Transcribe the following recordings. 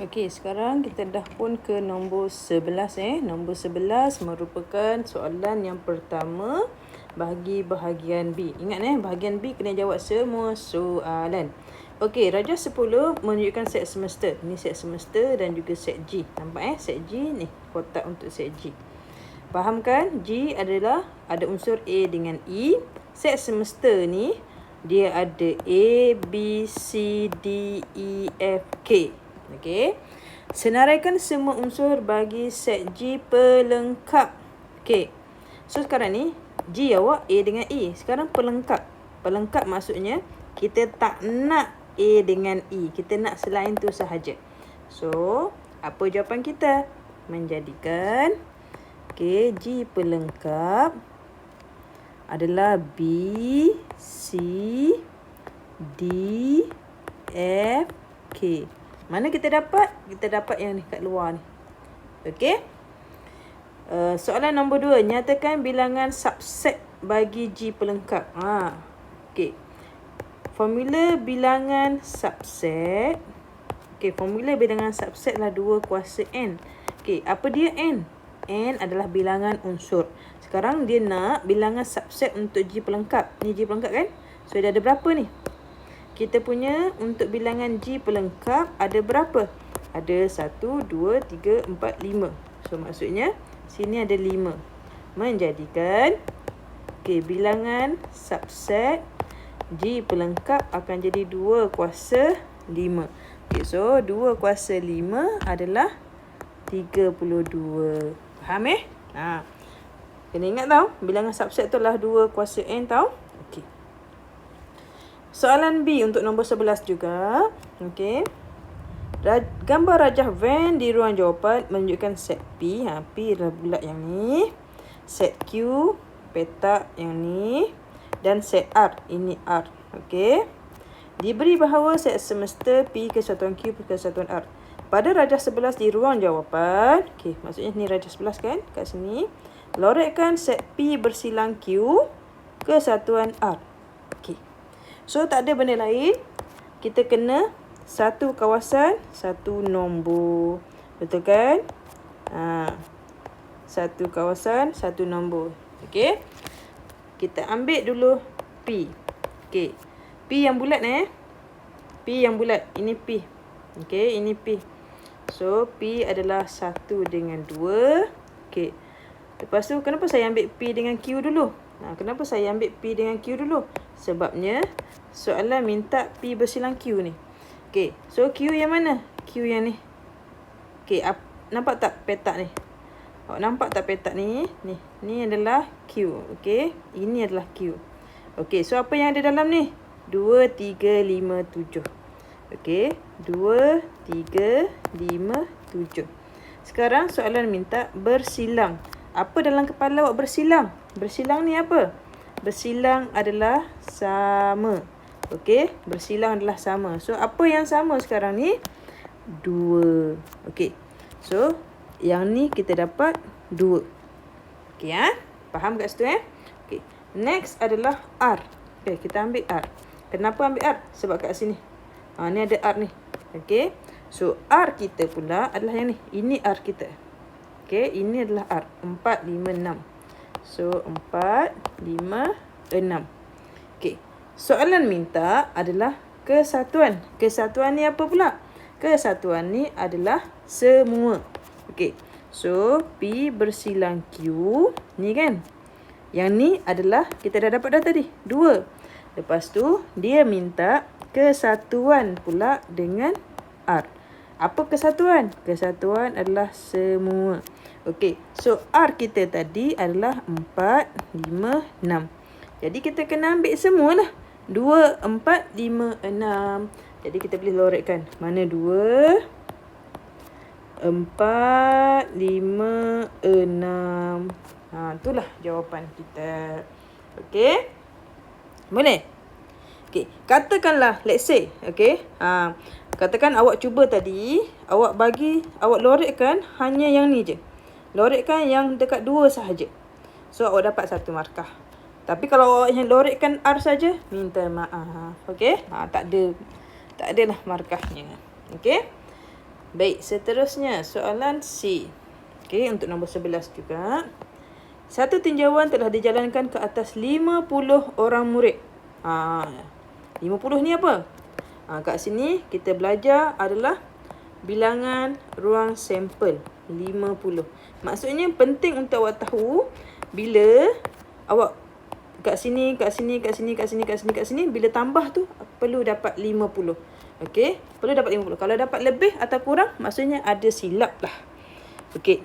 Okey, sekarang kita dah pun ke nombor 11 Nombor 11 merupakan soalan yang pertama bagi bahagian B. Ingat bahagian B kena jawab semua soalan. Okey, Rajah 10 menunjukkan set semester. Ini set semester dan juga set G. Nampak set G ni, kotak untuk set G. Faham kan? G adalah ada unsur A dengan E. Set semester ni dia ada A, B, C, D, E, F, K. Okey. Senaraikan semua unsur bagi set G pelengkap. Okey. So sekarang ni G awak A dengan E. Sekarang pelengkap. Pelengkap maksudnya kita tak nak A dengan E. Kita nak selain tu sahaja. So, apa jawapan kita? Menjadikan G pelengkap adalah B, C, D, F, K. Mana kita dapat? Kita dapat yang ni kat luar ni. Okey. Soalan nombor 2. Nyatakan bilangan subset bagi G pelengkap. Okey. Formula bilangan subset. Okey, formula bilangan subset lah 2 kuasa N. Okey, apa dia N? N adalah bilangan unsur. Sekarang dia nak bilangan subset untuk G pelengkap. Ni G pelengkap kan? So, dia ada berapa ni? Kita punya untuk bilangan G pelengkap ada berapa? Ada 1, 2, 3, 4, 5. So, maksudnya sini ada 5. Menjadikan bilangan subset G pelengkap akan jadi 2 kuasa 5. So, 2 kuasa 5 adalah 32. Faham Kena ingat tau, bilangan subset tu adalah 2 kuasa N tau. Okey. Soalan B untuk nombor 11 juga. Okey. Gambar rajah Venn di ruang jawapan menunjukkan set P. P adalah bulat yang ni. Set Q, petak yang ni. Dan set R. Ini R. Okey. Diberi bahawa set semester P kesatuan Q kesatuan R. Pada rajah 11 di ruang jawapan. Okey, maksudnya ni rajah 11 kan? Kat sini. Lorekkan set P bersilang Q kesatuan R. Okey. So, tak ada benda lain. Kita kena satu kawasan, satu nombor. Betul kan? Satu kawasan, satu nombor. Okey. Kita ambil dulu P. Okey. P yang bulat P yang bulat. Ini P. Okey, ini P. So, P adalah 1 dengan 2. Okey. Lepas tu, kenapa saya ambil P dengan Q dulu? Kenapa saya ambil P dengan Q dulu? Sebabnya, soalan minta P bersilang Q ni. Okey, so Q yang mana? Q yang ni. Okey, nampak tak petak ni? Awak nampak tak petak ni? Ni adalah Q. Okey, ini adalah Q. Okey, so apa yang ada dalam ni? 2, 3, 5, 7. Okey, 2, 3, 5, 7. Sekarang soalan minta bersilang. Apa dalam kepala awak bersilang? Bersilang ni apa? Bersilang adalah sama. Okey, bersilang adalah sama. So, apa yang sama sekarang ni? 2. Okey. So, yang ni kita dapat 2. Okey Faham kat situ Okey. Next adalah R. Okey, kita ambil R. Kenapa ambil R? Sebab kat sini. Ni ada R ni. Okey. So, R kita pula adalah yang ni. Ini R kita. Okey, ini adalah R. 4, 5, 6. So, 4, 5, 6. Okey. Soalan minta adalah kesatuan. Kesatuan ni apa pula? Kesatuan ni adalah semua. Okey. So, P bersilang Q. Ni kan? Yang ni adalah, kita dah dapat dah tadi. 2. Lepas tu, dia minta kesatuan pula dengan R. Apa kesatuan? Kesatuan adalah semua. Okey. So, R kita tadi adalah 4, 5, 6. Jadi, kita kena ambil semualah. 2, 4, 5, 6. Jadi, kita boleh lorekkan. Mana 2? 4, 5, 6. Itulah jawapan kita. Okey? Boleh? Okey. Katakanlah, let's say. Okey? Katakan awak cuba tadi, awak lorekkan hanya yang ni je. Lorekkan yang dekat 2 sahaja. So, awak dapat 1 markah. Tapi kalau awak yang lorekkan R saja, minta maaf. Okey? Tak adalah markahnya. Okey? Baik, seterusnya soalan C. Okey, untuk nombor 11 juga. Satu tinjauan telah dijalankan ke atas 50 orang murid. 50 ni apa? Kat sini kita belajar adalah bilangan ruang sampel 50. Maksudnya penting untuk awak tahu bila awak kat sini, bila tambah tu perlu dapat 50. Okey, perlu dapat 50. Kalau dapat lebih atau kurang, maksudnya ada silap lah. Okey.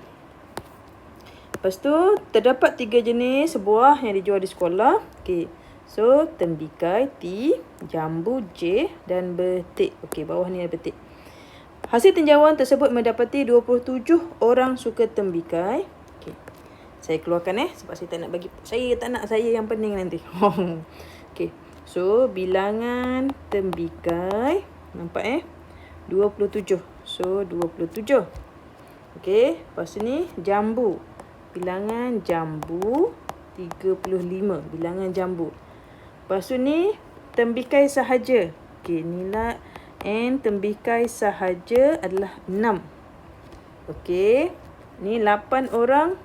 Lepas tu, terdapat 3 jenis buah yang dijual di sekolah. Okey. So, tembikai T, jambu J dan betik. Okey, bawah ni ada betik. Hasil tinjauan tersebut mendapati 27 orang suka tembikai. Okey. Saya keluarkan sebab saya tak nak saya yang pening nanti. Okey. So, bilangan tembikai nampak 27. So, 27. Okey, lepas ni jambu. Bilangan jambu 35. Bilangan jambu. Lepas tu ni tembikai sahaja. Okey, nilai N tembikai sahaja adalah 6. Okey. Ni 8 orang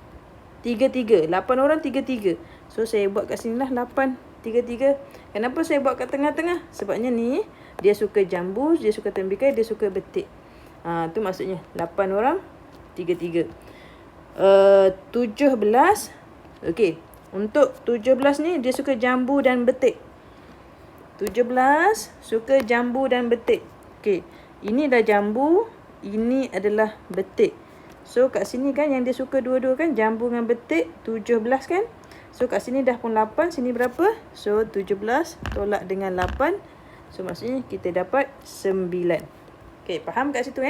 3-3. 8 orang 3-3. So, saya buat kat sini lah 8, 3-3. Kenapa saya buat kat tengah-tengah? Sebabnya ni, dia suka jambu, dia suka tembikai, dia suka betik. Tu maksudnya 8 orang, 3-3. 17. Okey. Untuk 17 ni, dia suka jambu dan betik. 17 suka jambu dan betik. Okey. Ini dah jambu, ini adalah betik. So, kat sini kan yang dia suka dua-dua kan, jambu dengan betik, 17 kan. So, kat sini dah pun 8, sini berapa? So, 17 tolak dengan 8. So, maksudnya kita dapat 9. Okey, faham kat situ